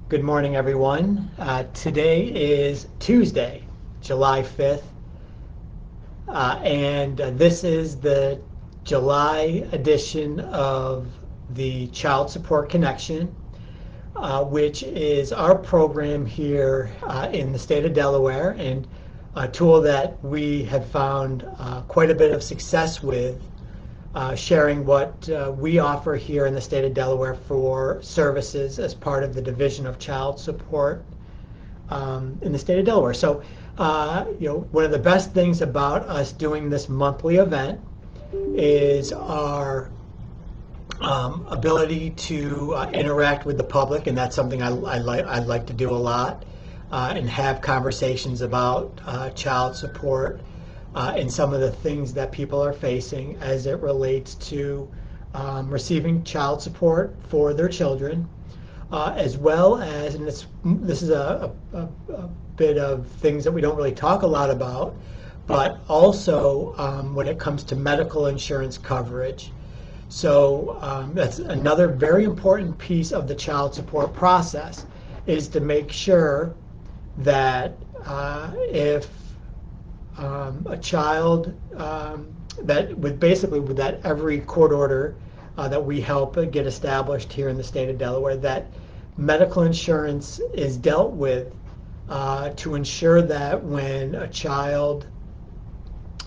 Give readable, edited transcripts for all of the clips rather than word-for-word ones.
Good morning, everyone. Today is Tuesday, July 5th, and this is the July edition of the Child Support Connection, which is our program here in the state of Delaware, and a tool that we have found quite a bit of success with, sharing what we offer here in the state of Delaware for services as part of the Division of Child Support in the state of Delaware. So, one of the best things about us doing this monthly event is our ability to interact with the public, and that's something I like to do a lot, and have conversations about child support and some of the things that people are facing as it relates to receiving child support for their children, as well as, and this is a bit of things that we don't really talk a lot about, but also when it comes to medical insurance coverage. So that's another very important piece of the child support process, is to make sure that if a child that with that every court order that we help get established here in the state of Delaware, that medical insurance is dealt with to ensure that when a child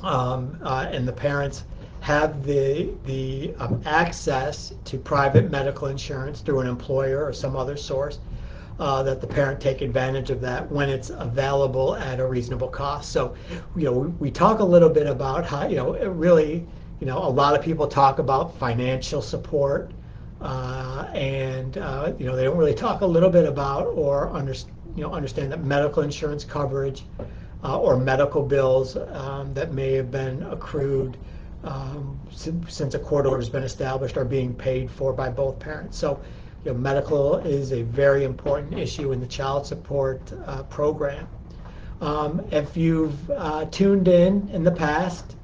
and the parents have the access to private medical insurance through an employer or some other source, that the parent take advantage of that when it's available at a reasonable cost. So, we talk a little bit about how, really, a lot of people talk about financial support, and they don't really talk a little bit about or understand that medical insurance coverage or medical bills that may have been accrued since a court order has been established are being paid for by both parents. So, medical is a very important issue in the child support program. If you've tuned in the past,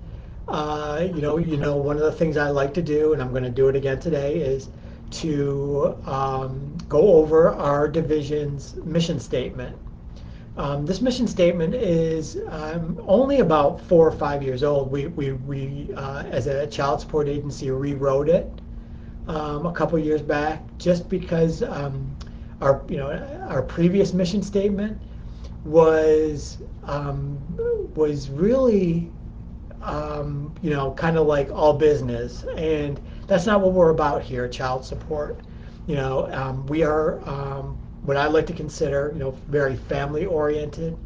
one of the things I like to do, and I'm going to do it again today, is to go over our division's mission statement. This mission statement is only about 4 or 5 years old. We as a child support agency, rewrote it a couple years back, just because our previous mission statement was really kind of like all business, and that's not what we're about here at Child Support. We are what I like to consider very family oriented,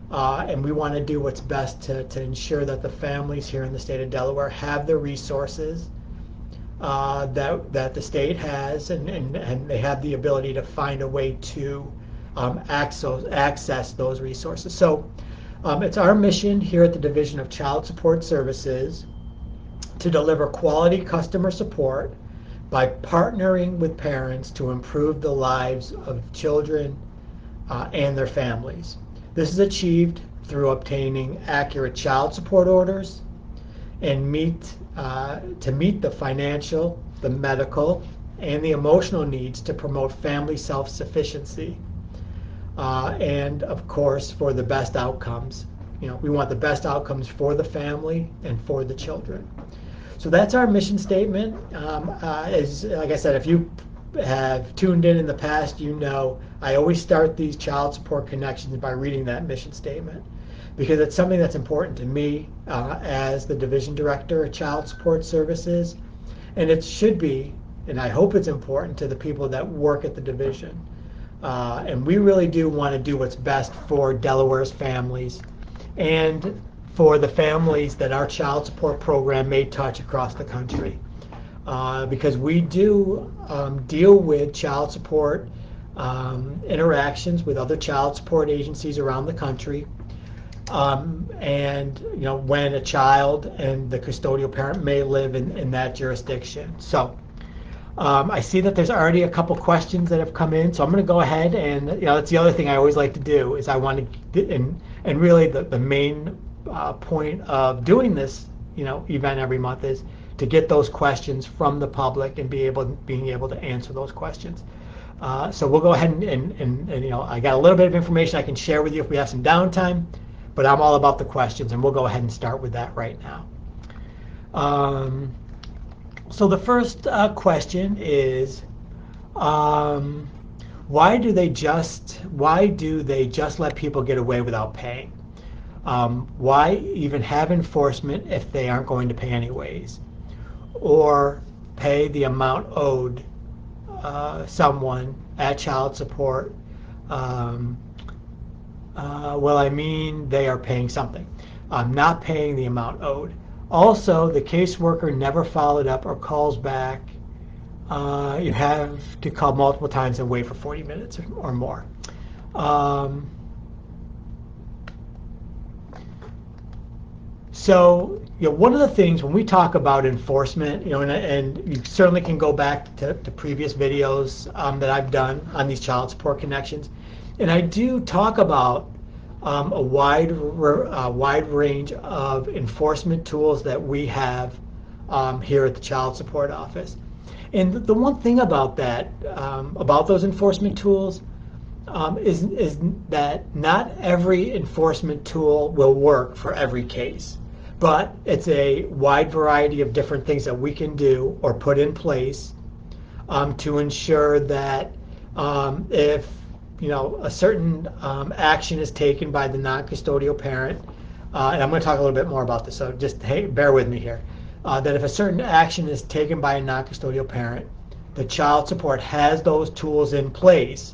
and we want to do what's best to ensure that the families here in the state of Delaware have the resources that the state has, and they have the ability to find a way to access those resources. So it's our mission here at the Division of Child Support Services to deliver quality customer support by partnering with parents to improve the lives of children and their families. This is achieved through obtaining accurate child support orders and to meet the financial, the medical, and the emotional needs to promote family self-sufficiency, and of course for the best outcomes. We want the best outcomes for the family and for the children. So that's our mission statement. As like I said, if you have tuned in the past, I always start these child support connections by reading that mission statement, because it's something that's important to me as the division director of Child Support Services, and it should be, and I hope it's important to the people that work at the division. And we really do want to do what's best for Delaware's families and for the families that our child support program may touch across the country, because we do deal with child support interactions with other child support agencies around the country, and when a child and the custodial parent may live in that jurisdiction. So I see that there's already a couple questions that have come in, so I'm going to go ahead, and that's the other thing I always like to do, is I want to, and really the main point of doing this event every month is to get those questions from the public and being able to answer those questions. So we'll go ahead and, you know, I got a little bit of information I can share with you if we have some downtime, but I'm all about the questions, and we'll go ahead and start with that right now. So the first question is, why do they just let people get away without paying? Why even have enforcement if they aren't going to pay anyways, or pay the amount owed someone at child support? Well, I mean, they are paying something. Not paying the amount owed. Also, the caseworker never followed up or calls back. You have to call multiple times and wait for 40 minutes or more. So, you know, one of the things when we talk about enforcement, you know, and you certainly can go back to previous videos that I've done on these child support connections, and I do talk about a wide range of enforcement tools that we have here at the Child Support Office. And the one thing about that, about those enforcement tools, is that not every enforcement tool will work for every case. But it's a wide variety of different things that we can do or put in place to ensure that if, you know, a certain action is taken by the non-custodial parent, and I'm going to talk a little bit more about this, so just bear with me here, that if a certain action is taken by a non-custodial parent, the child support has those tools in place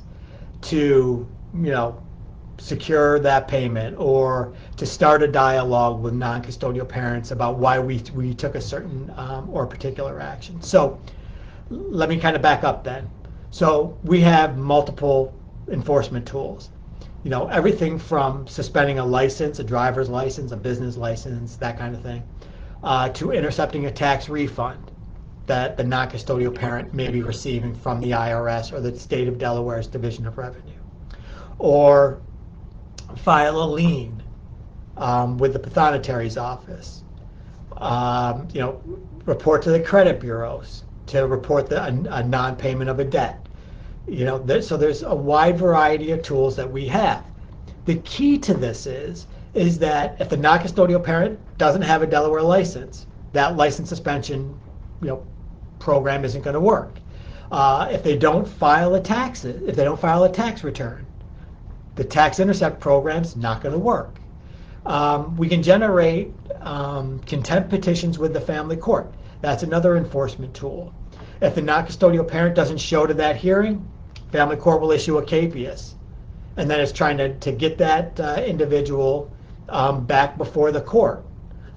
to, you know, secure that payment, or to start a dialogue with non-custodial parents about why we took a certain or particular action. So let me kind of back up then. So we have multiple enforcement tools. You know, everything from suspending a license, a driver's license, a business license, that kind of thing, to intercepting a tax refund that the non-custodial parent may be receiving from the IRS or the state of Delaware's Division of Revenue, or file a lien with the Pathonetary's office, you know, report to the credit bureaus to report a non-payment of a debt. You know, so there's a wide variety of tools that we have. The key to this is that if the non-custodial parent doesn't have a Delaware license, that license suspension, you know, program isn't going to work. If they don't file a tax return, the tax intercept program's not going to work. We can generate contempt petitions with the family court. That's another enforcement tool. If the non-custodial parent doesn't show to that hearing, family court will issue a capias, and then it's trying to get that individual back before the court.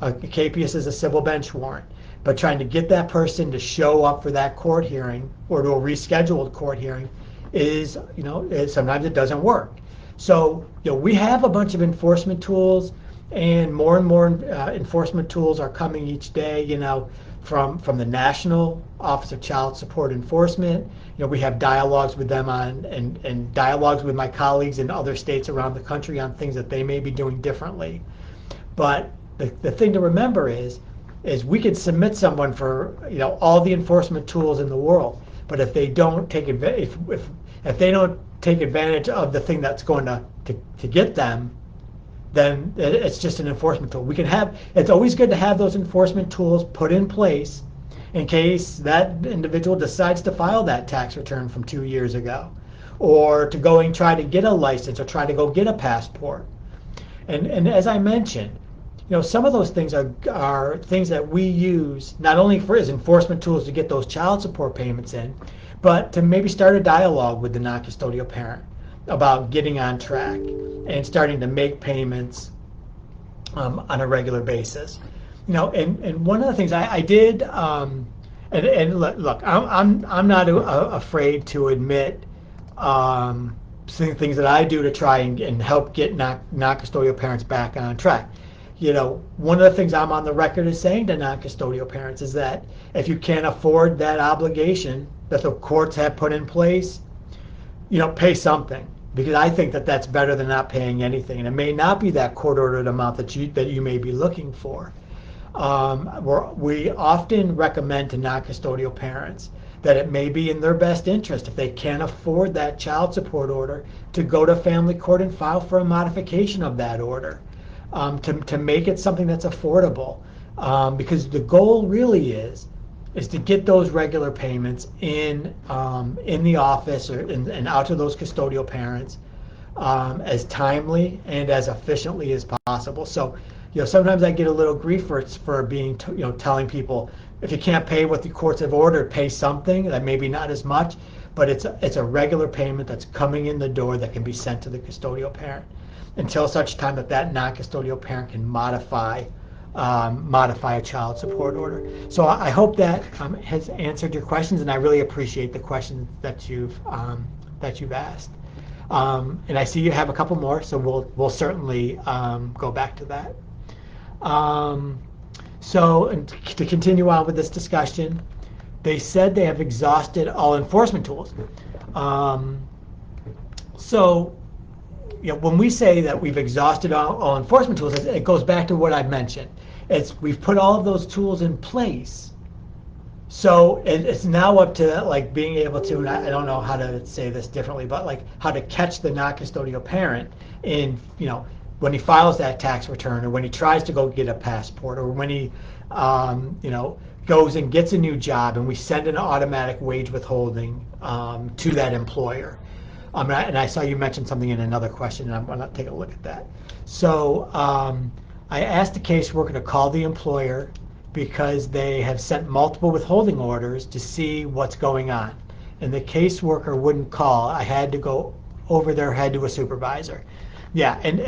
A capias is a civil bench warrant, but trying to get that person to show up for that court hearing or to a rescheduled court hearing is, you know, sometimes it doesn't work. So, you know, we have a bunch of enforcement tools, and more enforcement tools are coming each day, you know, from the National Office of Child Support Enforcement. You know, we have dialogues with them on, and dialogues with my colleagues in other states around the country on things that they may be doing differently. But the thing to remember is we could submit someone for, you know, all the enforcement tools in the world, but if they don't take advantage, if they don't take advantage of the thing that's going to get them, then it's just an enforcement tool. It's always good to have those enforcement tools put in place in case that individual decides to file that tax return from 2 years ago, or to go and try to get a license, or try to go get a passport. And as I mentioned, you know, some of those things are things that we use not only as enforcement tools to get those child support payments in, but to maybe start a dialogue with the non-custodial parent about getting on track and starting to make payments on a regular basis. You know, and one of the things I did, and look, I'm not afraid to admit things that I do to try and help get non-custodial parents back on track. You know, one of the things I'm on the record as saying to non-custodial parents is that if you can't afford that obligation that the courts have put in place, you know, pay something, because I think that that's better than not paying anything. And it may not be that court-ordered amount that you may be looking for. We often recommend to non-custodial parents that it may be in their best interest, if they can't afford that child support order, to go to family court and file for a modification of that order, to make it something that's affordable. Because the goal really is to get those regular payments in the office and out to those custodial parents as timely and as efficiently as possible. So, sometimes I get a little grief for being, telling people, if you can't pay what the courts have ordered, pay something, that maybe not as much, but it's a regular payment that's coming in the door that can be sent to the custodial parent until such time that non-custodial parent can modify a child support order. So I hope that has answered your questions, and I really appreciate the questions that you've asked. And I see you have a couple more, so we'll certainly go back to that. So, and to continue on with this discussion, they said they have exhausted all enforcement tools. So, when we say that we've exhausted all enforcement tools, it goes back to what I mentioned. We've put all of those tools in place. So it's now up to being able to, and I don't know how to say this differently, but how to catch the non-custodial parent in, when he files that tax return, or when he tries to go get a passport, or when he, goes and gets a new job, and we send an automatic wage withholding to that employer. And I saw you mention something in another question, and I'm going to take a look at that. So I asked the caseworker to call the employer because they have sent multiple withholding orders to see what's going on. And the caseworker wouldn't call. I had to go over their head to a supervisor. Yeah, and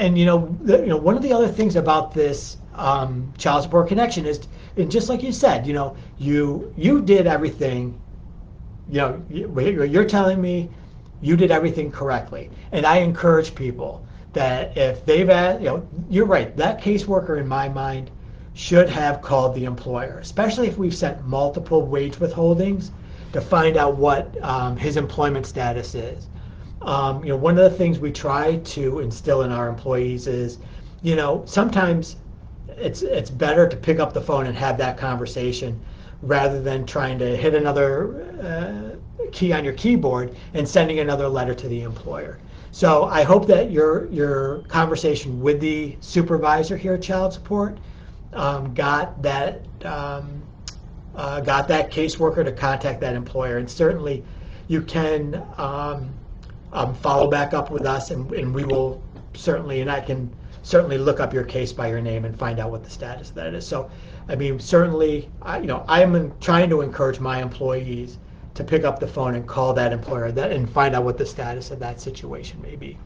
one of the other things about this child support connection is, and just like you said, you did everything. You're telling me you did everything correctly, and I encourage people that if they've asked, you're right. That caseworker, in my mind, should have called the employer, especially if we've sent multiple wage withholdings, to find out what his employment status is. One of the things we try to instill in our employees is, sometimes it's better to pick up the phone and have that conversation rather than trying to hit another key on your keyboard and sending another letter to the employer. So I hope that your conversation with the supervisor here at Child Support got that caseworker to contact that employer, and certainly you can follow back up with us, and we will certainly, and I can certainly look up your case by your name and find out what the status of that is. So, I mean, certainly, I'm trying to encourage my employees to pick up the phone and call that employer and find out what the status of that situation may be.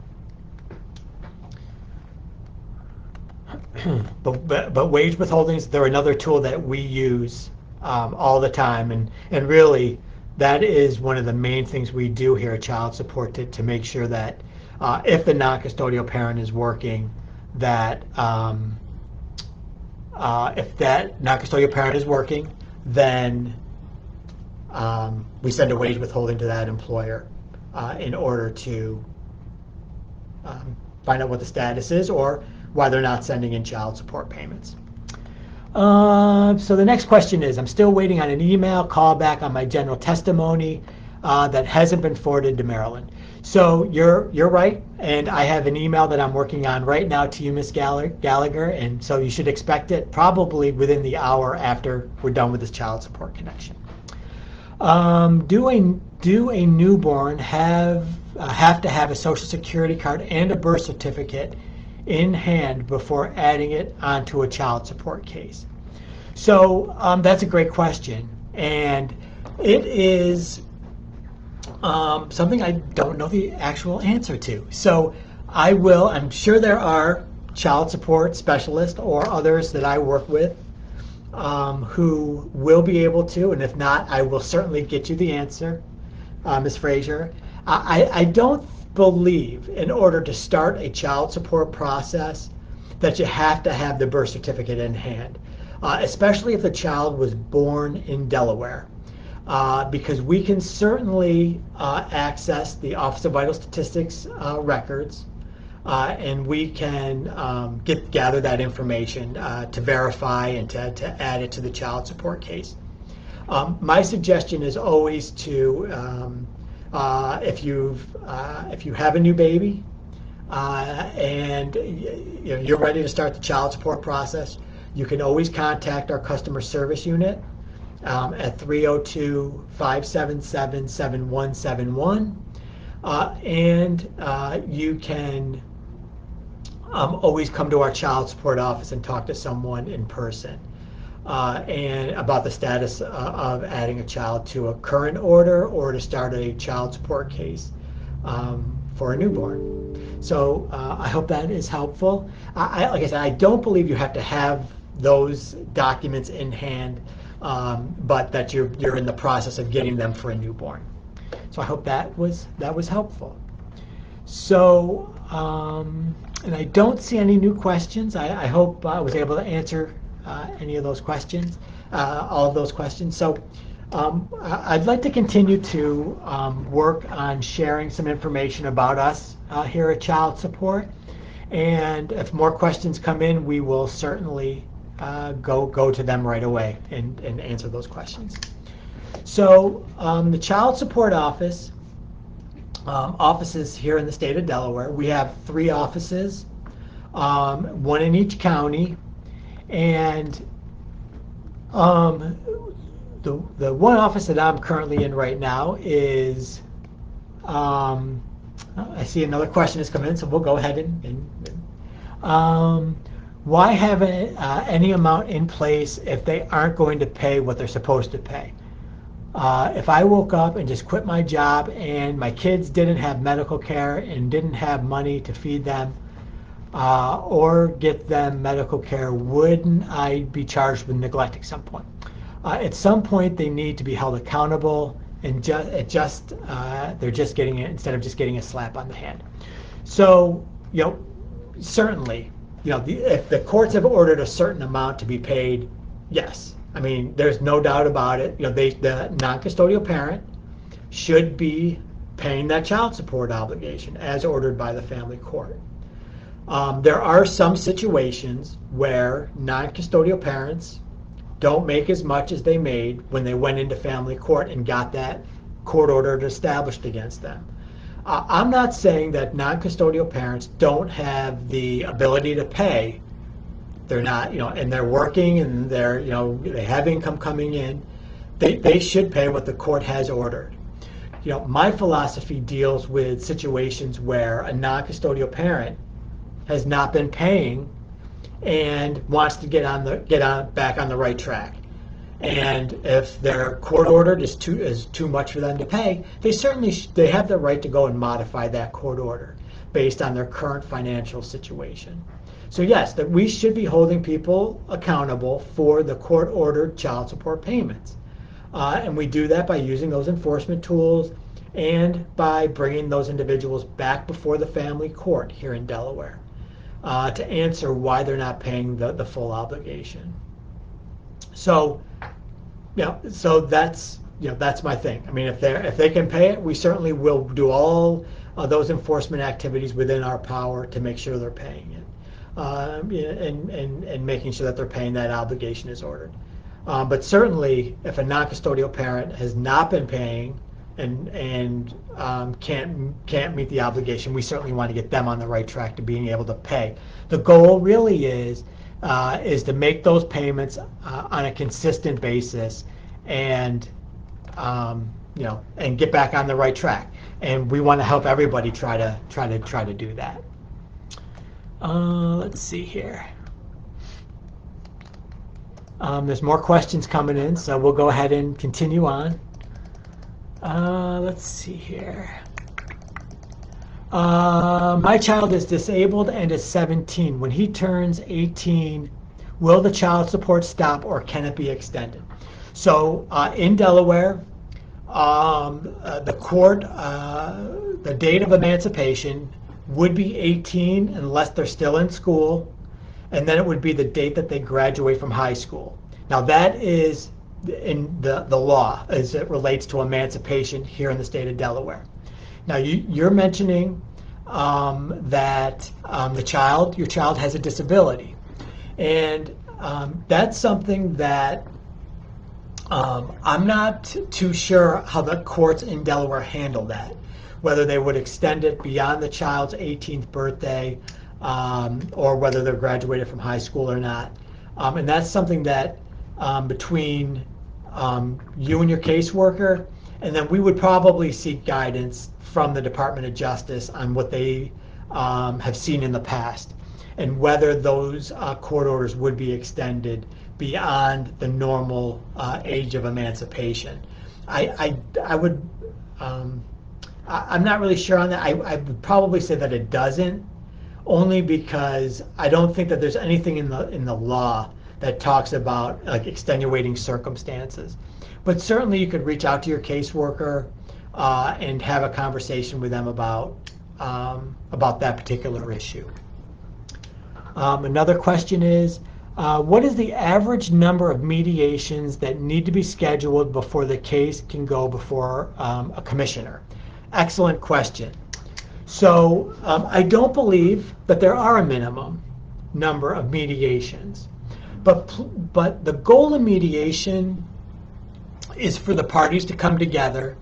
But wage withholdings, they're another tool that we use all the time, and really that is one of the main things we do here at Child Support to make sure that if the non-custodial parent is working, that if that non-custodial parent is working, then we send a wage withholding to that employer in order to find out what the status is or why they're not sending in child support payments. So the next question is, I'm still waiting on an email call back on my general testimony that hasn't been forwarded to Maryland. So you're right, and I have an email that I'm working on right now to you, Ms. Gallagher, and so you should expect it probably within the hour after we're done with this child support connection. Do a newborn have to have a Social Security card and a birth certificate in hand before adding it onto a child support case? So that's a great question, and it is something I don't know the actual answer to. So I'm sure there are child support specialists or others that I work with who will be able to, and if not, I will certainly get you the answer, Ms. Frazier. I don't believe in order to start a child support process that you have to have the birth certificate in hand, especially if the child was born in Delaware, because we can certainly access the Office of Vital Statistics records, and we can gather that information to verify and to add it to the child support case. My suggestion is always to, if you have a new baby and you're ready to start the child support process, you can always contact our customer service unit at 302-577-7171, and you can always come to our child support office and talk to someone in person and about the status of adding a child to a current order or to start a child support case for a newborn. So I hope that is helpful. Like I said, I don't believe you have to have those documents in hand, but that you're in the process of getting them for a newborn. So I hope that was helpful. So, and I don't see any new questions. I hope I was able to answer any of those questions, all of those questions. So I'd like to continue to work on sharing some information about us here at Child Support. And if more questions come in, we will certainly go to them right away and answer those questions. So the Child Support Office, offices here in the state of Delaware. We have 3 offices, one in each county, and the one office that I'm currently in right now is, I see another question has come in, so we'll go ahead and why have any amount in place if they aren't going to pay what they're supposed to pay? If I woke up and just quit my job and my kids didn't have medical care and didn't have money to feed them or get them medical care, wouldn't I be charged with neglect at some point? At some point, they need to be held accountable, and they're just getting it instead of just getting a slap on the hand. So, certainly, if the courts have ordered a certain amount to be paid, yes. I mean, there's no doubt about it. The non-custodial parent should be paying that child support obligation as ordered by the family court. There are some situations where non-custodial parents don't make as much as they made when they went into family court and got that court order established against them. I'm not saying that non-custodial parents don't have the ability to pay. They're not, and they're working and they have income coming in. They should pay what the court has ordered. My philosophy deals with situations where a non-custodial parent has not been paying and wants to get back on the right track. And if their court order is too much for them to pay, they have the right to go and modify that court order based on their current financial situation. So yes, that we should be holding people accountable for the court-ordered child support payments. And we do that by using those enforcement tools and by bringing those individuals back before the family court here in Delaware to answer why they're not paying the full obligation. So, so that's my thing. I mean, if they can pay it, we certainly will do all those enforcement activities within our power to make sure they're paying it. And making sure that they're paying that obligation as ordered. But certainly, if a non-custodial parent has not been paying and can't meet the obligation, we certainly want to get them on the right track to being able to pay. The goal really is to make those payments on a consistent basis, and and get back on the right track. And we want to help everybody try to do that. Let's see here. There's more questions coming in, so we'll go ahead and continue on. Let's see here. My child is disabled and is 17. When he turns 18, will the child support stop or can it be extended? So in Delaware, the court, the date of emancipation would be 18 unless they're still in school, and then it would be the date that they graduate from high school. Now that is in the law as it relates to emancipation here in the state of Delaware. Now you're mentioning that your child has a disability, and that's something that I'm not too sure how the courts in Delaware handle that, whether they would extend it beyond the child's 18th birthday, or whether they're graduated from high school or not. And that's something that between you and your caseworker, and then we would probably seek guidance from the Department of Justice on what they have seen in the past and whether those court orders would be extended beyond the normal age of emancipation. I would, I'm not really sure on that. I would probably say that it doesn't, only because I don't think that there's anything in the law that talks about like extenuating circumstances. But certainly you could reach out to your caseworker and have a conversation with them about that particular issue. Another question is, what is the average number of mediations that need to be scheduled before the case can go before a commissioner? Excellent question. So I don't believe that there are a minimum number of mediations, but the goal of mediation is for the parties to come together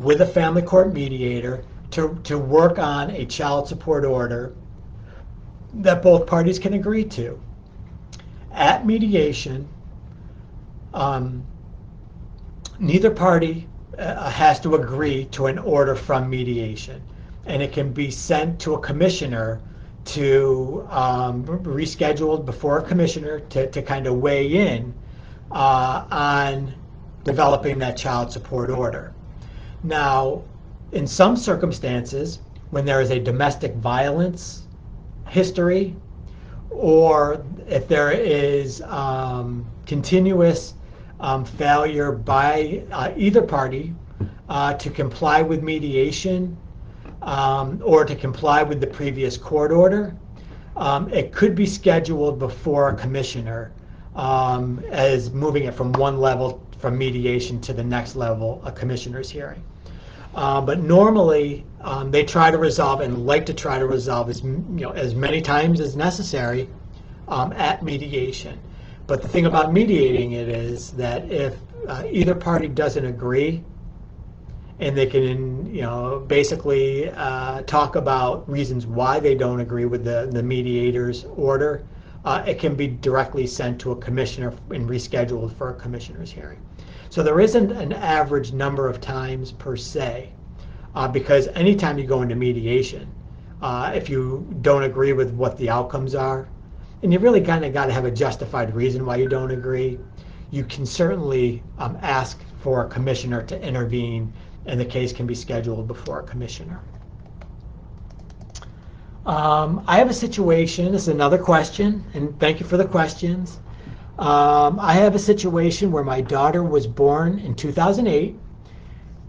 with a family court mediator to work on a child support order that both parties can agree to. At mediation, neither party has to agree to an order from mediation, and it can be sent to a commissioner to rescheduled before a commissioner to kind of weigh in on developing that child support order. Now, in some circumstances, when there is a domestic violence history, or if there is continuous failure by either party to comply with mediation or to comply with the previous court order, it could be scheduled before a commissioner as moving it from one level from mediation to the next level, a commissioner's hearing. But normally they try to resolve and like to try to resolve as many times as necessary at mediation. But the thing about mediating it is that if either party doesn't agree, and they can basically talk about reasons why they don't agree with the mediator's order, it can be directly sent to a commissioner and rescheduled for a commissioner's hearing. So there isn't an average number of times per se, because anytime you go into mediation, if you don't agree with what the outcomes are, and you really kind of got to have a justified reason why you don't agree, you can certainly ask for a commissioner to intervene, and the case can be scheduled before a commissioner. I have a situation, this is another question, and thank you for the questions. I have a situation where my daughter was born in 2008,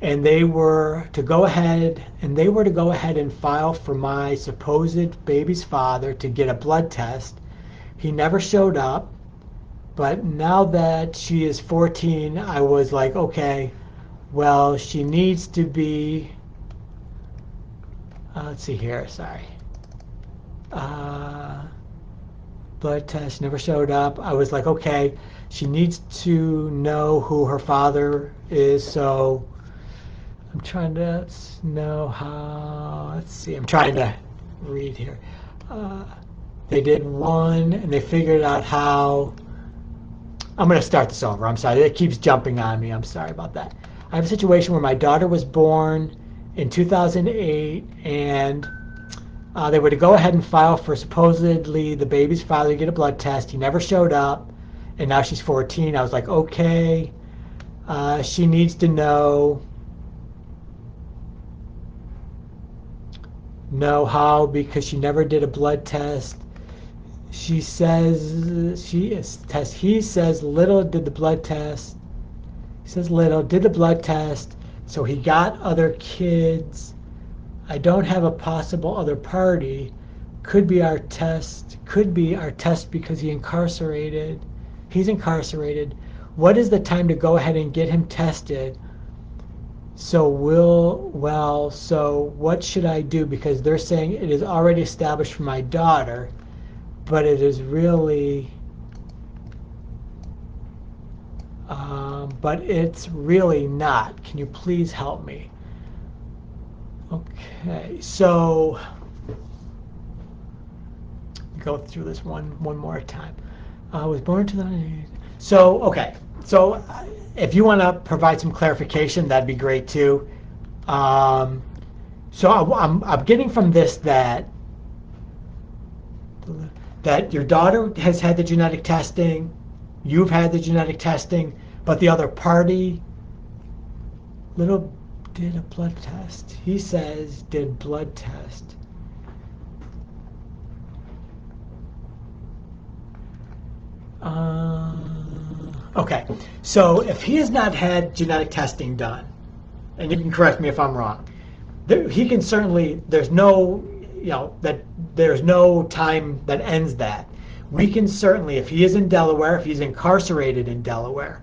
and they were to go ahead and file for my supposed baby's father to get a blood test. He never showed up, but now that she is 14, I was like, okay, well, she needs to be, let's see here, sorry. Blood test never showed up. I was like, okay, she needs to know who her father is, so I'm trying to know how, let's see, I'm trying to read here. They did one, and they figured out how, I'm going to start this over, I'm sorry, it keeps jumping on me, I'm sorry about that. I have a situation where my daughter was born in 2008, and they were to go ahead and file for supposedly the baby's father to get a blood test. He never showed up, and now she's 14. I was like, okay, she needs to know how, because she never did a blood test. He says Little did the blood test. He says Little did the blood test, so he got other kids. I don't have a possible other party. Could be our test because he's incarcerated. What is the time to go ahead and get him tested? So what should I do? Because they're saying it is already established for my daughter, but it is really, but it's really not. Can you please help me? Okay, so go through this one more time. I was born to the... So, okay. So if you want to provide some clarification, that'd be great too. So I'm getting from this that your daughter has had the genetic testing, you've had the genetic testing, but the other party did a blood test. He says did blood test. Okay, so if he has not had genetic testing done, and you can correct me if I'm wrong, he can certainly, there's no time that ends that. We can certainly, if he is in Delaware, if he's incarcerated in Delaware,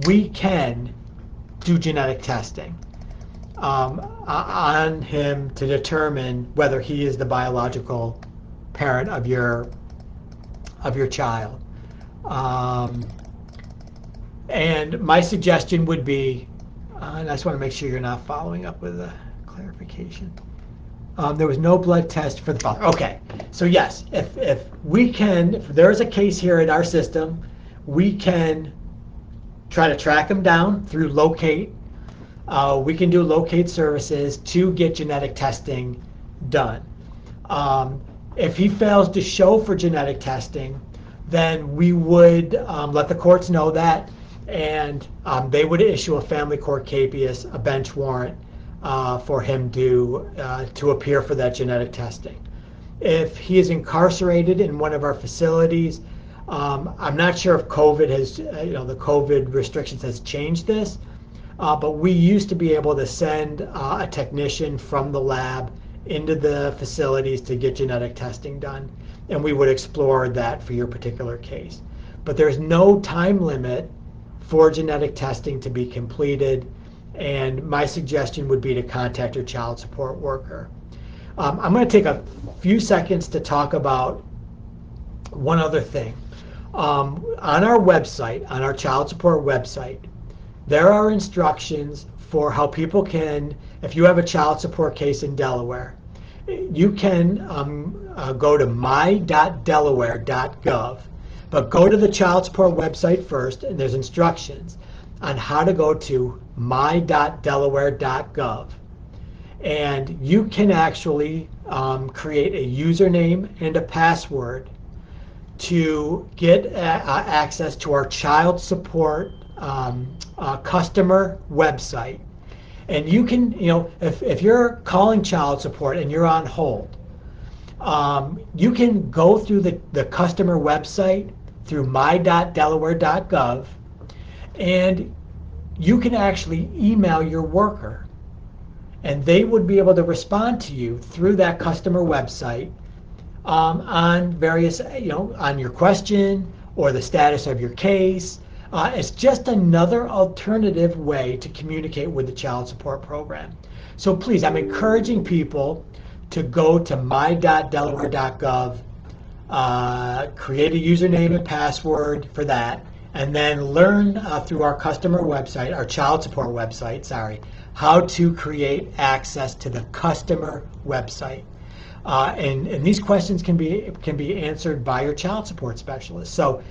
we can do genetic testing on him to determine whether he is the biological parent of your child. And my suggestion would be, and I just want to make sure you're not following up with a clarification. There was no blood test for the father. Okay, so yes, if there is a case here in our system, we can try to track him down through locate. We can do locate services to get genetic testing done. If he fails to show for genetic testing, then we would let the courts know that, and they would issue a family court capias, a bench warrant, for him to appear for that genetic testing. If he is incarcerated in one of our facilities, I'm not sure if COVID has, the COVID restrictions has changed this, but we used to be able to send a technician from the lab into the facilities to get genetic testing done, and we would explore that for your particular case. But there's no time limit for genetic testing to be completed, and my suggestion would be to contact your child support worker. I'm going to take a few seconds to talk about one other thing. On our website, on our child support website, there are instructions for how people can, if you have a child support case in Delaware, you can go to my.delaware.gov, but go to the child support website first, and there's instructions on how to go to my.delaware.gov. And you can actually create a username and a password to get access to our child support customer website. And you can, if you're calling child support and you're on hold, you can go through the customer website through my.delaware.gov, and you can actually email your worker, and they would be able to respond to you through that customer website on various, on your question or the status of your case. It's just another alternative way to communicate with the child support program. So please, I'm encouraging people to go to my.delaware.gov, create a username and password for that, and then learn through our customer website, our child support website, how to create access to the customer website. And these questions can be answered by your child support specialist. So,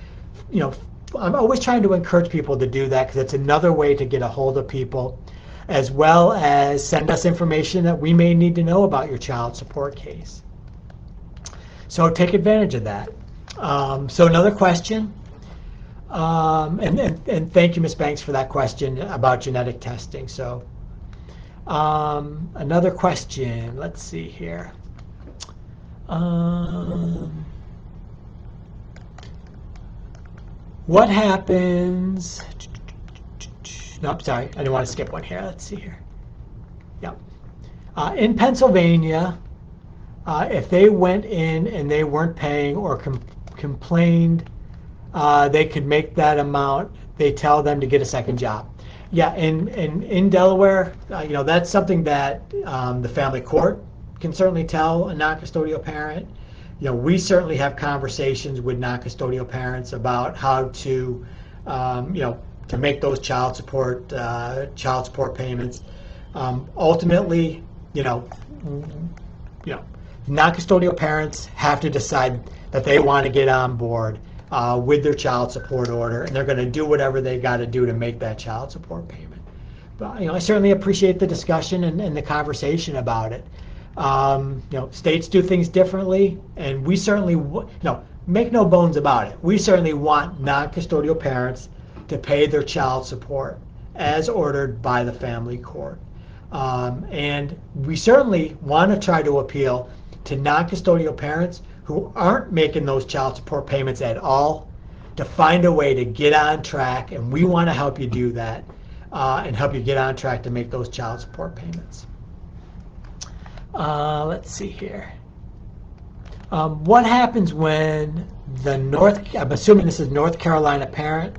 I'm always trying to encourage people to do that, because it's another way to get a hold of people, as well as send us information that we may need to know about your child support case. So take advantage of that. So another question, and thank you, Ms. Banks, for that question about genetic testing. So another question, let's see here. What happens? Nope, sorry, I didn't want to skip one here. Let's see here. Yep. In Pennsylvania, if they went in and they weren't paying or complained, they could make that amount. They tell them to get a second job. Yeah, in Delaware, that's something that the family court can certainly tell a non-custodial parent. We certainly have conversations with non-custodial parents about how to, to make those child support payments. Ultimately, non-custodial parents have to decide that they want to get on board with their child support order, and they're going to do whatever they got to do to make that child support payment. But I certainly appreciate the discussion and the conversation about it. States do things differently, and we certainly, make no bones about it. We certainly want non-custodial parents to pay their child support as ordered by the family court. And we certainly want to try to appeal to non-custodial parents who aren't making those child support payments at all to find a way to get on track, and we want to help you do that and help you get on track to make those child support payments. Let's see here. What happens when I'm assuming this is North Carolina parent.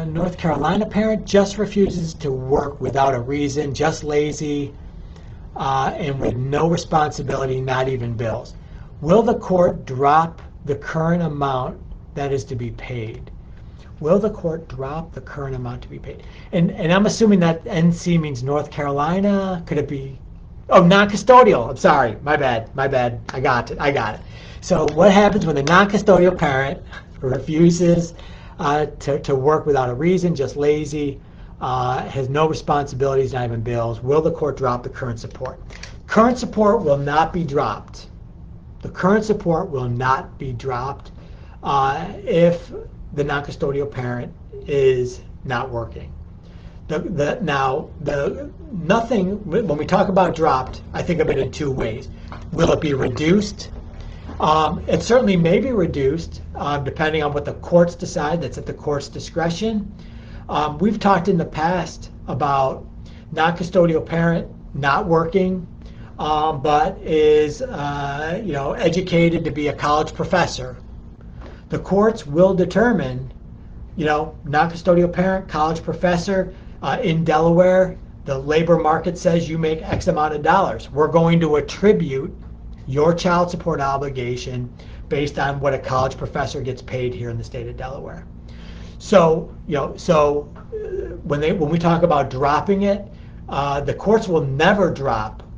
North Carolina parent just refuses to work without a reason, just lazy, and with no responsibility, not even bills. Will the court drop the current amount that is to be paid? Will the court drop the current amount to be paid? And I'm assuming that NC means North Carolina. Could it be? Oh, non-custodial. I'm sorry. My bad. I got it. So what happens when the non-custodial parent refuses to work without a reason, just lazy, has no responsibilities, not even bills? Will the court drop the current support? Current support will not be dropped. The current support will not be dropped if the non-custodial parent is not working. Nothing, when we talk about dropped, I think of it in two ways. Will it be reduced? It certainly may be reduced depending on what the courts decide. That's at the court's discretion. We've talked in the past about non-custodial parent not working, but is educated to be a college professor. The courts will determine, non-custodial parent, college professor in Delaware, the labor market says you make X amount of dollars. We're going to attribute your child support obligation based on what a college professor gets paid here in the state of Delaware. So, when we talk about dropping it, the courts will never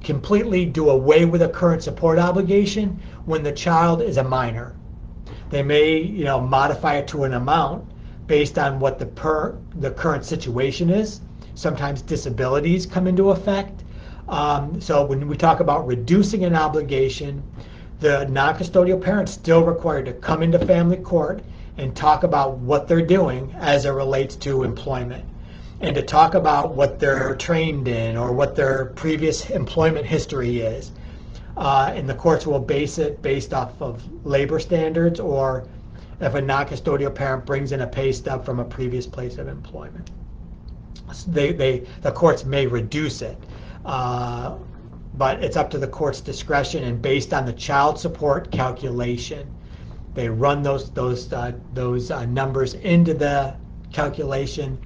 completely do away with a current support obligation when the child is a minor. They may, modify it to an amount based on what the current situation is. Sometimes disabilities come into effect. So when we talk about reducing an obligation, the non-custodial parent's still required to come into family court and talk about what they're doing as it relates to employment, and to talk about what they're trained in or what their previous employment history is. And the courts will base it based off of labor standards, or if a non-custodial parent brings in a pay stub from a previous place of employment. The courts may reduce it, but it's up to the court's discretion, and based on the child support calculation, they run those numbers into the calculation,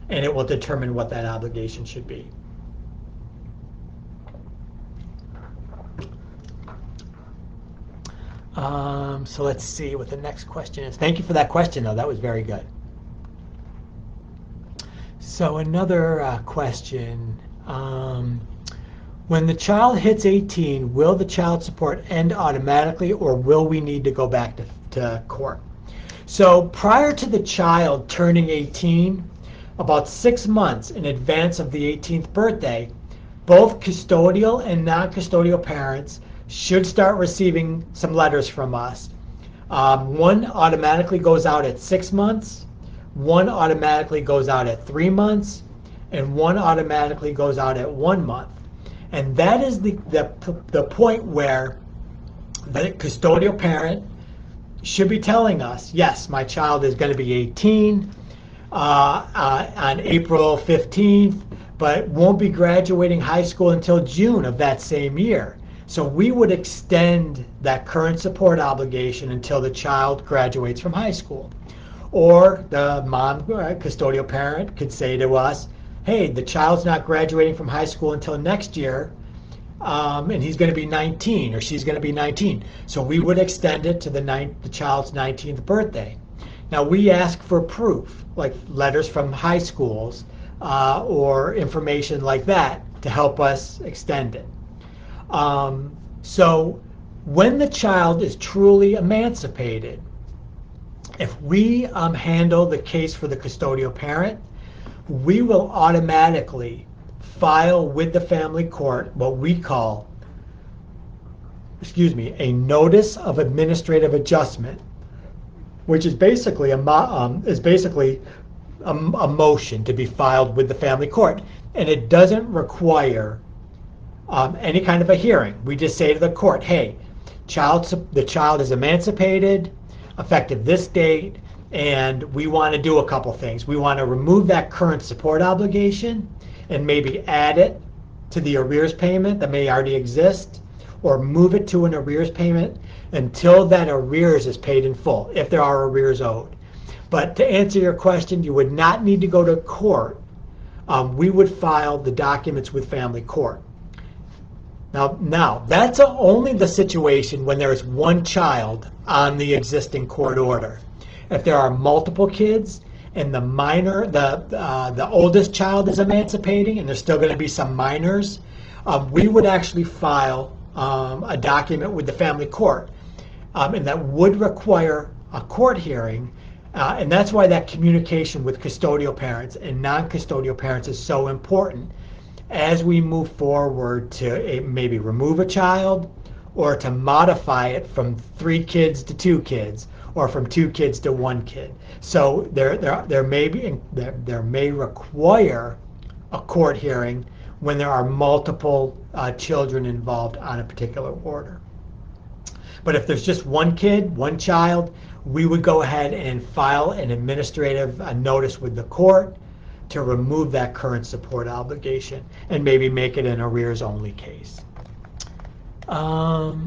and it will determine what that obligation should be. So let's see what the next question is. Thank you for that question, though. That was very good. So another question. When the child hits 18, will the child support end automatically, or will we need to go back to court? So prior to the child turning 18, about 6 months in advance of the 18th birthday, both custodial and non-custodial parents should start receiving some letters from us. One automatically goes out at 6 months, one automatically goes out at 3 months, and one automatically goes out at 1 month. And that is the point where the custodial parent should be telling us, yes, my child is going to be 18 on April 15th, but won't be graduating high school until June of that same year. So we would extend that current support obligation until the child graduates from high school. Or the mom, custodial parent, could say to us, hey, the child's not graduating from high school until next year, and he's going to be 19, or she's going to be 19. So we would extend it to the child's 19th birthday. Now we ask for proof, like letters from high schools or information like that to help us extend it. So when the child is truly emancipated, if we handle the case for the custodial parent, we will automatically file with the family court what we call, a notice of administrative adjustment, which is basically a motion to be filed with the family court, and it doesn't require any kind of a hearing. We just say to the court, hey, the child is emancipated effective this date, and we want to do a couple things. We want to remove that current support obligation and maybe add it to the arrears payment that may already exist, or move it to an arrears payment until that arrears is paid in full, if there are arrears owed. But to answer your question, you would not need to go to court. We would file the documents with family court. Now that's only the situation when there is one child on the existing court order. If there are multiple kids and the minor, the oldest child is emancipating, and there's still going to be some minors, we would actually file a document with the family court, and that would require a court hearing, and that's why that communication with custodial parents and non-custodial parents is so important as we move forward to maybe remove a child, or to modify it from 3 kids to 2 kids, or from 2 kids to 1 kid. So there may require a court hearing when there are multiple children involved on a particular order. But if there's just 1 kid, 1 child, we would go ahead and file an administrative notice with the court to remove that current support obligation and maybe make it an arrears only case. Another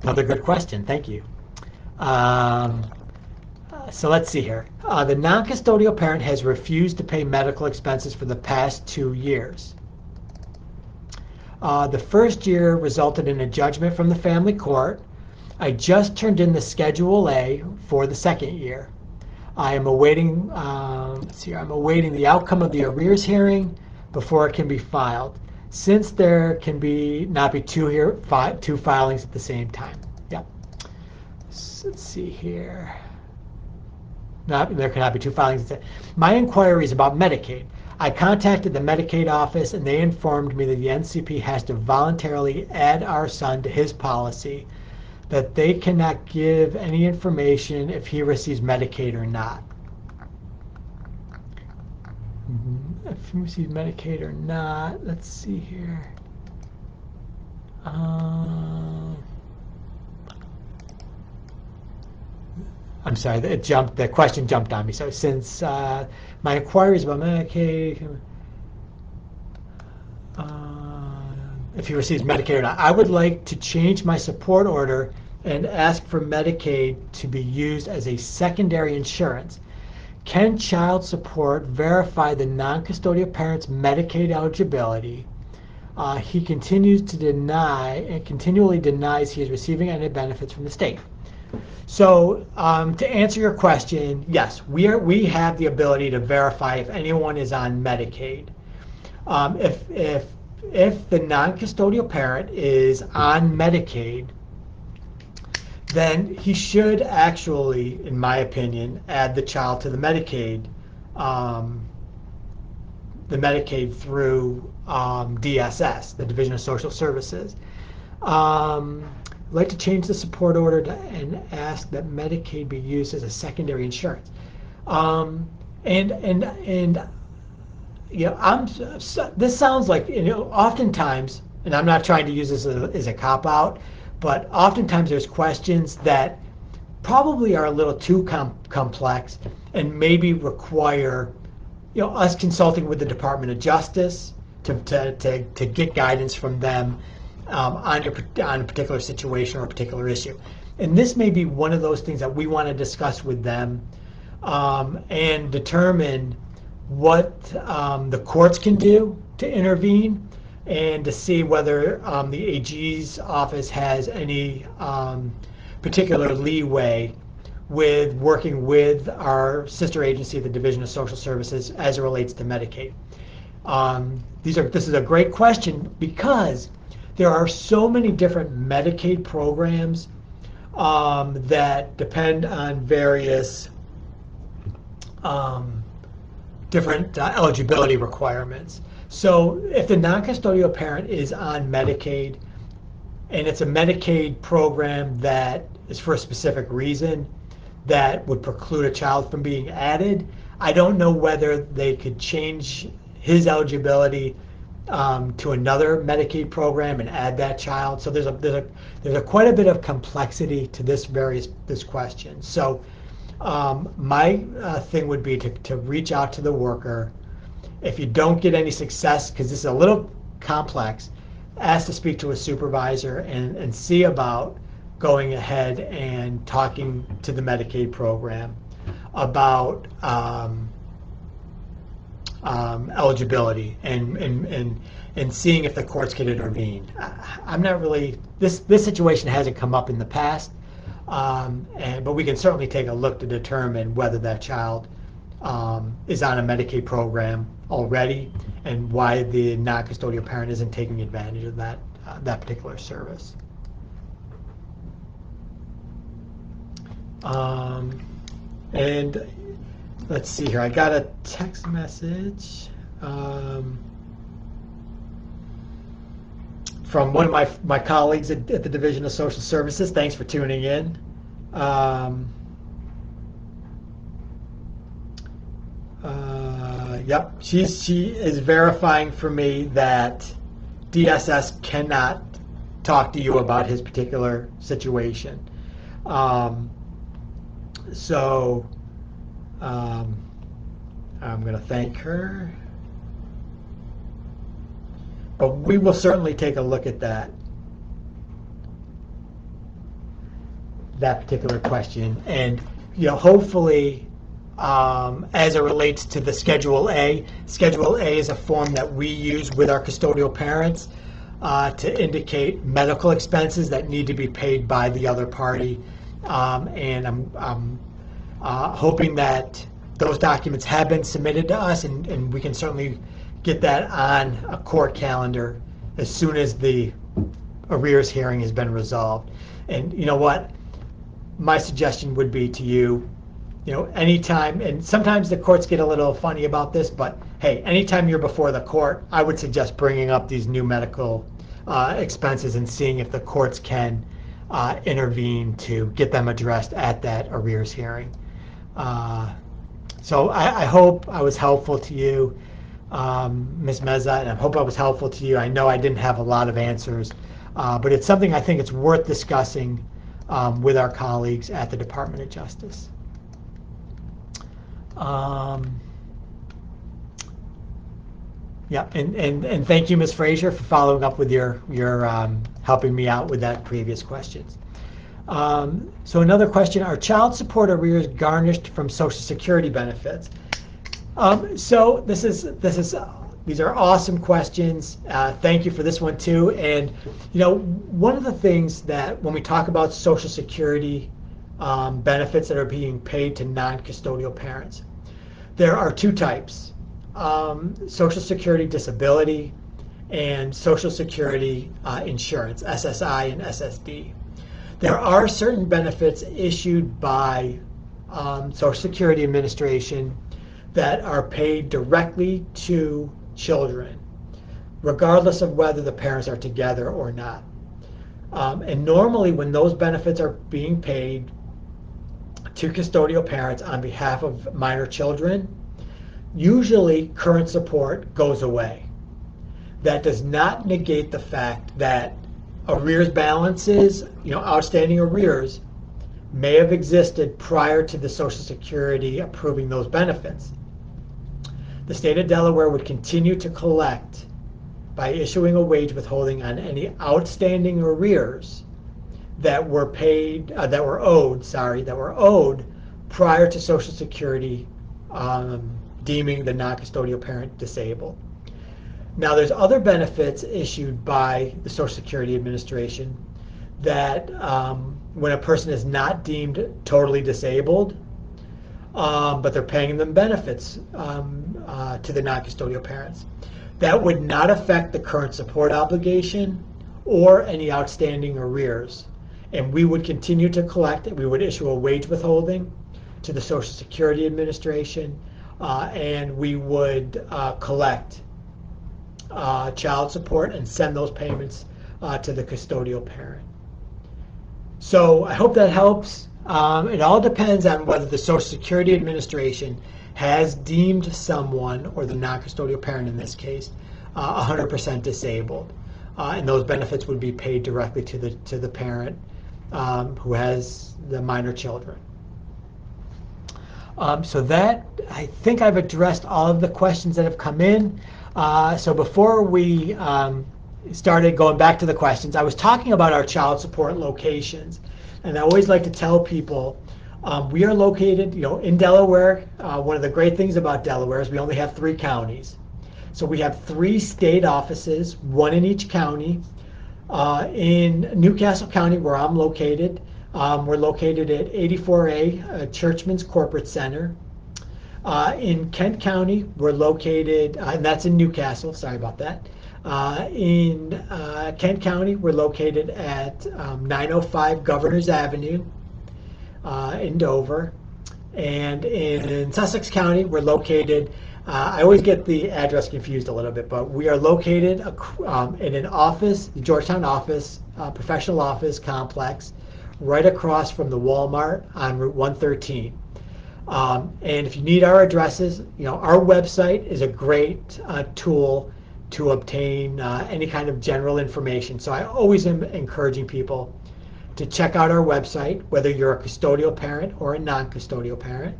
good question, thank you. So let's see here. The non-custodial parent has refused to pay medical expenses for the past 2 years. The first year resulted in a judgment from the family court. I just turned in the Schedule A for the second year. I am awaiting, I'm awaiting the outcome of the arrears hearing before it can be filed, since there can not be two filings at the same time. Yep. So let's see here. There cannot be 2 filings. My inquiry is about Medicaid. I contacted the Medicaid office, and they informed me that the NCP has to voluntarily add our son to his policy, that they cannot give any information if he receives Medicaid or not. If he receives Medicaid or not, let's see here. I'm sorry, the question jumped on me. So since my inquiry is about Medicaid, if he receives Medicaid or not, I would like to change my support order and ask for Medicaid to be used as a secondary insurance. Can child support verify the non-custodial parent's Medicaid eligibility? He continues to deny and continually denies he is receiving any benefits from the state. So to answer your question, yes, we have the ability to verify if anyone is on Medicaid. If the non-custodial parent is on Medicaid, then he should actually, in my opinion, add the child to the Medicaid through DSS, the Division of Social Services. I'd like to change the support order and ask that Medicaid be used as a secondary insurance. This sounds like, oftentimes, and I'm not trying to use this as a cop-out, but oftentimes there's questions that probably are a little too complex and maybe require us consulting with the Department of Justice to get guidance from them on a particular situation or a particular issue. And this may be one of those things that we want to discuss with them and determine what the courts can do to intervene, and to see whether the AG's office has any particular leeway with working with our sister agency, the Division of Social Services, as it relates to Medicaid. This is a great question because there are so many different Medicaid programs that depend on various different eligibility requirements. So if the non-custodial parent is on Medicaid and it's a Medicaid program that is for a specific reason that would preclude a child from being added, I don't know whether they could change his eligibility to another Medicaid program and add that child. So there's a quite a bit of complexity to this question. So my thing would be to reach out to the worker. If you don't get any success, because this is a little complex, ask to speak to a supervisor and see about going ahead and talking to the Medicaid program about eligibility and seeing if the courts could intervene. I'm not really, this situation hasn't come up in the past, but we can certainly take a look to determine whether that child is on a Medicaid program already and why the non-custodial parent isn't taking advantage of that particular service. And let's see here. I got a text message from one of my colleagues at the Division of Social Services. Thanks for tuning in. Yep, she is verifying for me that DSS cannot talk to you about his particular situation. So I'm going to thank her. But we will certainly take a look at that particular question. And hopefully, as it relates to the Schedule A is a form that we use with our custodial parents to indicate medical expenses that need to be paid by the other party. And I'm hoping that those documents have been submitted to us, and we can certainly get that on a court calendar as soon as the arrears hearing has been resolved. And you know what? My suggestion would be to you, anytime, and sometimes the courts get a little funny about this, but hey, anytime you're before the court, I would suggest bringing up these new medical expenses and seeing if the courts can intervene to get them addressed at that arrears hearing. So I hope I was helpful to you, Ms. Meza, and I hope I was helpful to you. I know I didn't have a lot of answers, but it's something I think it's worth discussing with our colleagues at the Department of Justice. Yeah, and thank you, Ms. Frazier, for following up with your helping me out with that previous questions. So another question: are child support arrears garnished from Social Security benefits? So these are awesome questions. Thank you for this one too. And one of the things that when we talk about Social Security benefits that are being paid to non-custodial parents, there are two types: Social Security disability and Social Security insurance, SSI and SSD. There are certain benefits issued by Social Security Administration that are paid directly to children, regardless of whether the parents are together or not. And normally when those benefits are being paid to custodial parents on behalf of minor children, usually current support goes away. That does not negate the fact that arrears balances, outstanding arrears, may have existed prior to the Social Security approving those benefits. The state of Delaware would continue to collect by issuing a wage withholding on any outstanding arrears that were owed prior to Social Security deeming the non-custodial parent disabled. Now, there's other benefits issued by the Social Security Administration that when a person is not deemed totally disabled, but they're paying them benefits to the non-custodial parents. That would not affect the current support obligation or any outstanding arrears. And we would continue to collect. We would issue a wage withholding to the Social Security Administration, and we would collect child support and send those payments to the custodial parent. So I hope that helps. It all depends on whether the Social Security Administration has deemed someone, or the non-custodial parent in this case, 100% disabled, and those benefits would be paid directly to the parent who has the minor children. So that, I think I've addressed all of the questions that have come in. So before we started going back to the questions, I was talking about our child support locations. And I always like to tell people, we are located, in Delaware. One of the great things about Delaware is we only have 3 counties. So we have 3 state offices, 1 in each county. In Newcastle County, where I'm located, we're located at 84A Churchman's Corporate Center. In Kent County, we're located, and that's in Newcastle, sorry about that. In Kent County, we're located at 905 Governors Avenue in Dover. And in Sussex County, we're located, I always get the address confused a little bit, but we are located in an office, the Georgetown office, professional office complex, right across from the Walmart on Route 113. And if you need our addresses, our website is a great tool to obtain any kind of general information. So I always am encouraging people to check out our website, whether you're a custodial parent or a non-custodial parent.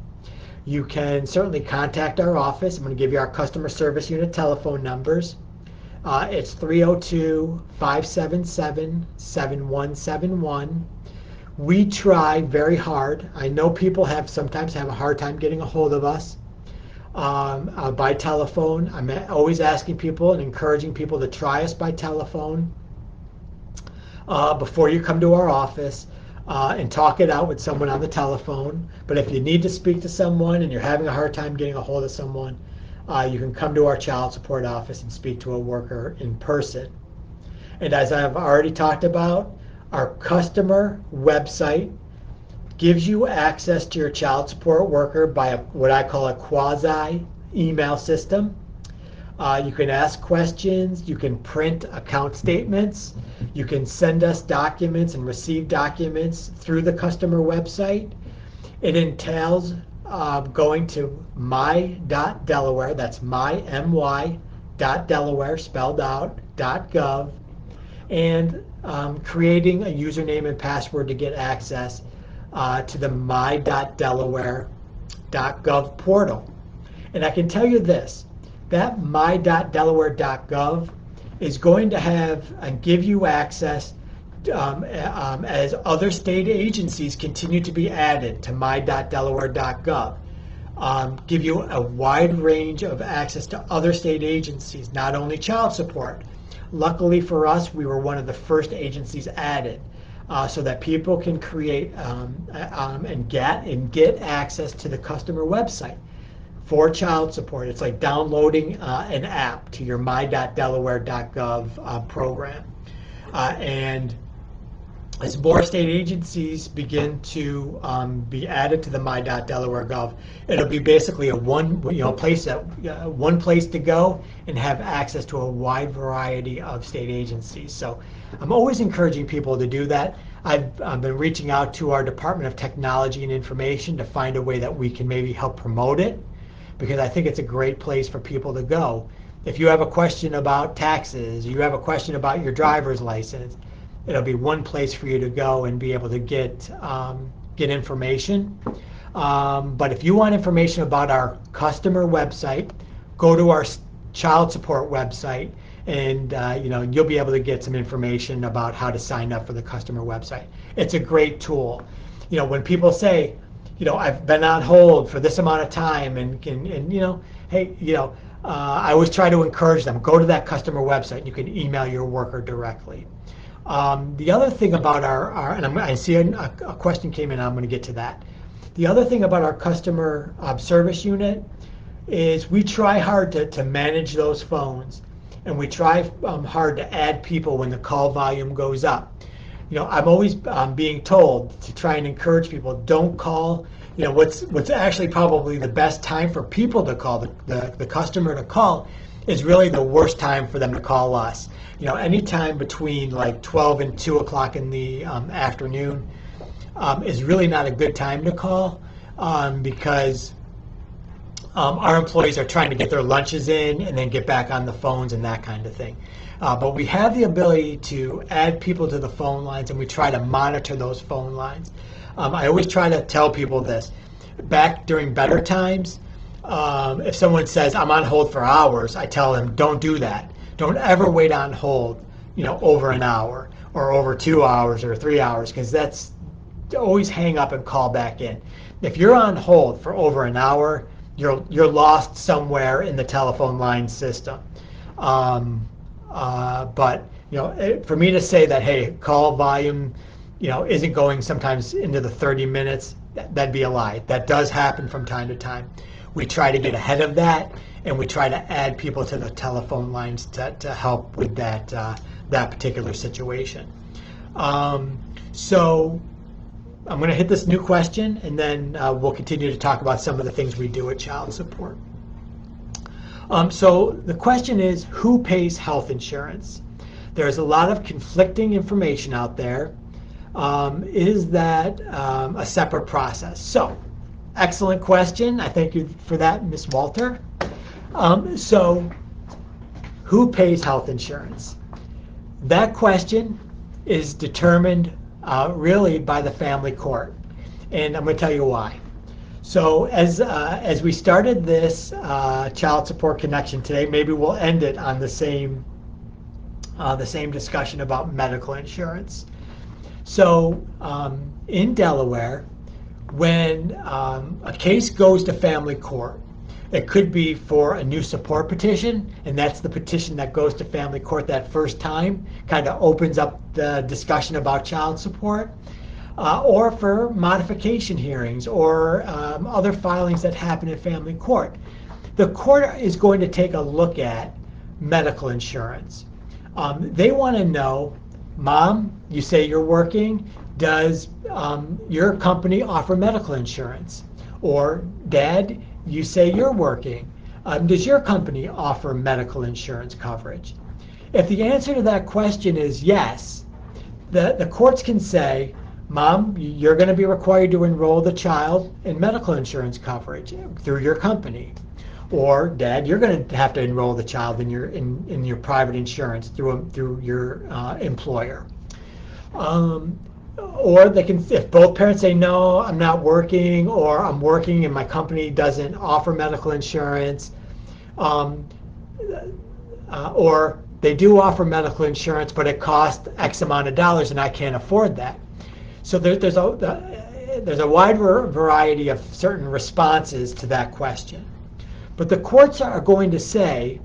You can certainly contact our office. I'm going to give you our customer service unit telephone numbers. It's 302-577-7171. We try very hard. I know people sometimes have a hard time getting a hold of us by telephone. I'm always asking people and encouraging people to try us by telephone before you come to our office and talk it out with someone on the telephone. But if you need to speak to someone and you're having a hard time getting a hold of someone, you can come to our child support office and speak to a worker in person. And as I've already talked about, our customer website gives you access to your child support worker by what I call a quasi email system. You can ask questions, you can print account statements, you can send us documents and receive documents through the customer website. It entails going to my.delaware, that's my.delaware, spelled out, .gov, and creating a username and password to get access to the my.delaware.gov portal. And I can tell you this, that my.delaware.gov is going to have and give you access as other state agencies continue to be added to my.delaware.gov. Give you a wide range of access to other state agencies, not only child support. Luckily for us, we were one of the first agencies added, so that people can create and get access to the customer website for child support. It's like downloading an app to your my.delaware.gov program. And as more state agencies begin to be added to the my.delaware.gov, it'll be basically one place to go and have access to a wide variety of state agencies. So I'm always encouraging people to do that. I've been reaching out to our Department of Technology and Information to find a way that we can maybe help promote it, because I think it's a great place for people to go. If you have a question about taxes, you have a question about your driver's license, it'll be one place for you to go and be able to get information. But if you want information about our customer website, go to our child support website, and you'll be able to get some information about how to sign up for the customer website. It's a great tool. When people say, I've been on hold for this amount of time, and hey, I always try to encourage them, go to that customer website. You can email your worker directly. The other thing about and I see a question came in, I'm going to get to that. The other thing about our customer service unit is we try hard to manage those phones, and we try hard to add people when the call volume goes up. I'm always being told to try and encourage people, don't call. What's actually probably the best time for people to call, the customer to call, is really the worst time for them to call us. Anytime between like 12 and 2 o'clock in the afternoon is really not a good time to call, because our employees are trying to get their lunches in and then get back on the phones and that kind of thing. But we have the ability to add people to the phone lines, and we try to monitor those phone lines. I always try to tell people this. Back during better times, if someone says, I'm on hold for hours, I tell them, don't do that. Don't ever wait on hold, over an hour or over 2 hours or 3 hours, because that's always hang up and call back in. If you're on hold for over an hour, you're lost somewhere in the telephone line system. But for me to say that, hey, call volume, isn't going sometimes into the 30 minutes, that'd be a lie. That does happen from time to time. We try to get ahead of that, and we try to add people to the telephone lines to help with that particular situation. So I'm going to hit this new question, and then we'll continue to talk about some of the things we do at Child Support. So the question is, who pays health insurance? There's a lot of conflicting information out there. Is that a separate process? So, excellent question. I thank you for that, Ms. Walter. So, who pays health insurance? That question is determined really by the family court, and I'm going to tell you why. So as we started this Child Support Connection today, maybe we'll end it on the same discussion about medical insurance. So in Delaware, when a case goes to family court, it could be for a new support petition, and that's the petition that goes to family court that first time, kind of opens up the discussion about child support, or for modification hearings or other filings that happen in family court. The court is going to take a look at medical insurance. They want to know, Mom, you say you're working, does your company offer medical insurance? Or Dad, you say you're working, does your company offer medical insurance coverage? If the answer to that question is yes, the courts can say, Mom, you're going to be required to enroll the child in medical insurance coverage through your company. Or Dad, you're going to have to enroll the child in your private insurance through your employer. Or they can, if both parents say, no, I'm not working, or I'm working and my company doesn't offer medical insurance, or they do offer medical insurance, but it costs X amount of dollars and I can't afford that. So there's a wide variety of certain responses to that question. But the courts are going to say,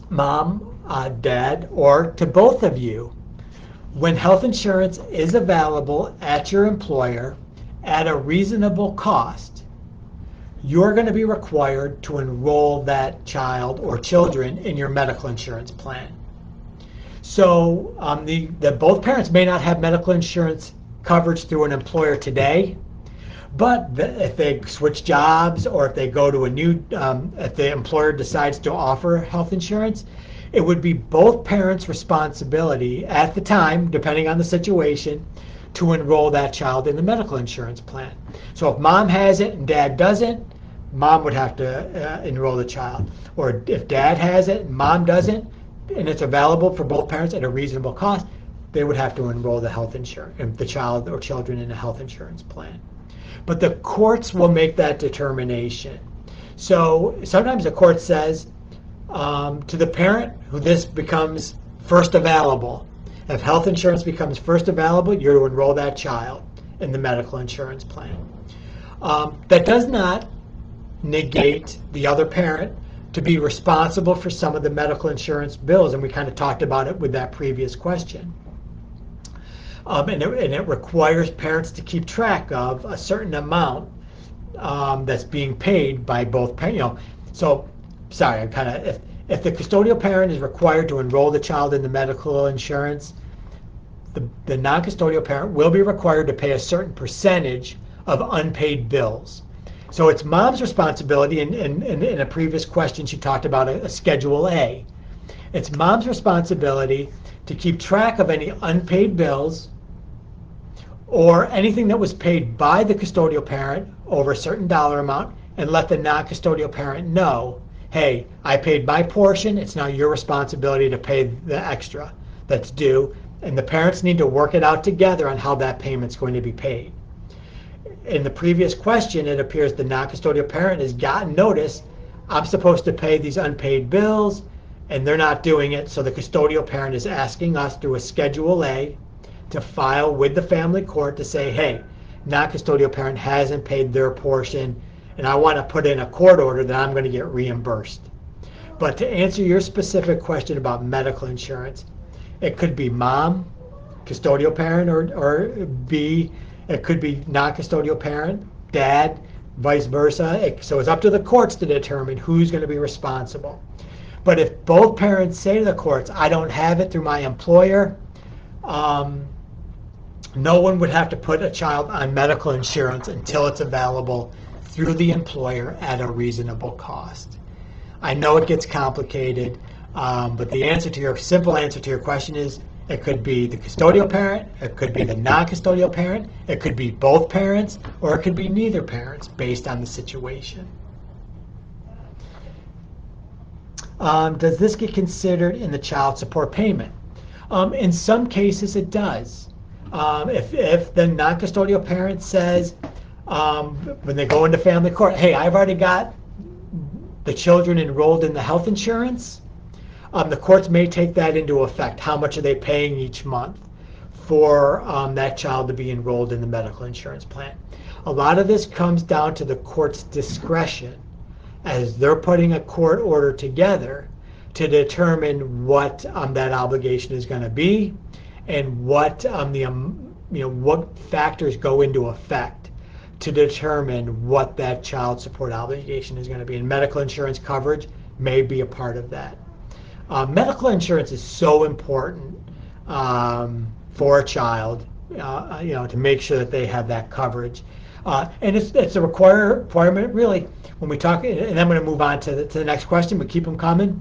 Mom, Dad, or to both of you, when health insurance is available at your employer at a reasonable cost, you're going to be required to enroll that child or children in your medical insurance plan. So both parents may not have medical insurance coverage through an employer today, but if they switch jobs or if they go to a new, if the employer decides to offer health insurance, it would be both parents' responsibility at the time, depending on the situation, to enroll that child in the medical insurance plan. So if Mom has it and Dad doesn't, Mom would have to enroll the child. Or if Dad has it and Mom doesn't, and it's available for both parents at a reasonable cost, they would have to enroll the child or children in a health insurance plan. But the courts will make that determination. So sometimes the court says to the parent who this becomes first available, if health insurance becomes first available, you're to enroll that child in the medical insurance plan. That does not negate the other parent to be responsible for some of the medical insurance bills, and we kind of talked about it with that previous question. and it requires parents to keep track of a certain amount that's being paid by both parents. So, sorry, I kind of if the custodial parent is required to enroll the child in the medical insurance, the non-custodial parent will be required to pay a certain percentage of unpaid bills. So it's mom's responsibility, and in a previous question she talked about a Schedule A. It's mom's responsibility to keep track of any unpaid bills or anything that was paid by the custodial parent over a certain dollar amount, and let the non-custodial parent know, hey, I paid my portion, it's now your responsibility to pay the extra that's due, and the parents need to work it out together on how that payment's going to be paid. In the previous question, it appears the non-custodial parent has gotten notice, I'm supposed to pay these unpaid bills, and they're not doing it, so the custodial parent is asking us through a Schedule A to file with the family court to say, hey, non-custodial parent hasn't paid their portion, and I want to put in a court order that I'm going to get reimbursed. But to answer your specific question about medical insurance, it could be mom, custodial parent, or B, it could be non-custodial parent, dad, vice versa. So it's up to the courts to determine who's going to be responsible. But if both parents say to the courts, I don't have it through my employer, no one would have to put a child on medical insurance until it's available through the employer at a reasonable cost. I know it gets complicated, but the simple answer to your question is it could be the custodial parent, it could be the non-custodial parent, it could be both parents, or it could be neither parents based on the situation. Does this get considered in the child support payment? In some cases it does. If the non-custodial parent says, when they go into family court, hey, I've already got the children enrolled in the health insurance, the courts may take that into effect. How much are they paying each month for that child to be enrolled in the medical insurance plan? A lot of this comes down to the court's discretion as they're putting a court order together to determine what that obligation is going to be and what what factors go into effect to determine what that child support obligation is going to be. And medical insurance coverage may be a part of that. Medical insurance is so important for a child, to make sure that they have that coverage. And it's a requirement, really, when we talk, and I'm going to move on to the next question, but keep them coming.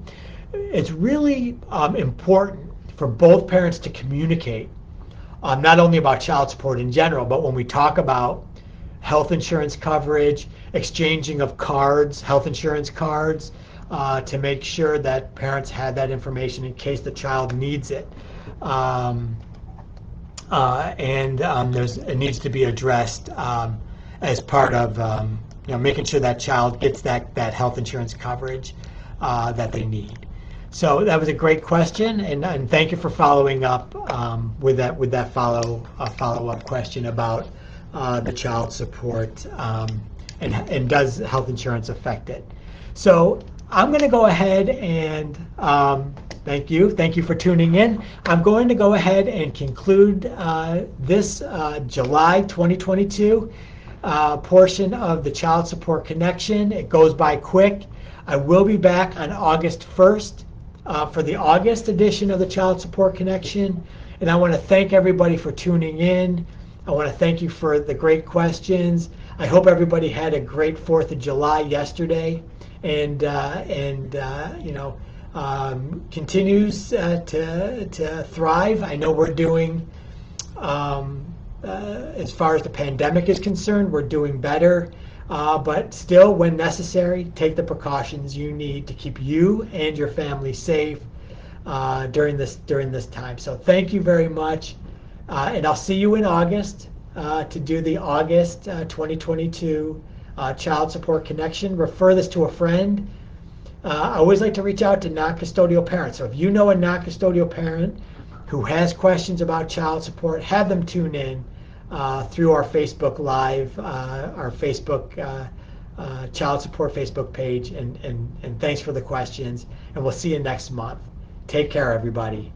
It's really important for both parents to communicate, not only about child support in general, but when we talk about health insurance coverage, exchanging of cards, health insurance cards, to make sure that parents have that information in case the child needs it. It needs to be addressed as part of making sure that child gets that health insurance coverage that they need. So that was a great question, and thank you for following up with that follow-up question about the child support and does health insurance affect it. So I'm going to go ahead and thank you for tuning in. I'm going to go ahead and conclude this July 2022 portion of the Child Support Connection. It goes by quick. I will be back on August 1st for the August edition of the Child Support Connection. And I want to thank everybody for tuning in. I want to thank you for the great questions. I hope everybody had a great 4th of July yesterday, and continues to thrive. I know we're doing, as far as the pandemic is concerned, we're doing better. But still, when necessary, take the precautions you need to keep you and your family safe during this time. So thank you very much, and I'll see you in August to do the August 2022 Child Support Connection. Refer this to a friend. I always like to reach out to non-custodial parents. So if you know a non-custodial parent who has questions about child support, have them tune in through our Facebook Live, our Facebook Child Support Facebook page. And thanks for the questions. And we'll see you next month. Take care, everybody.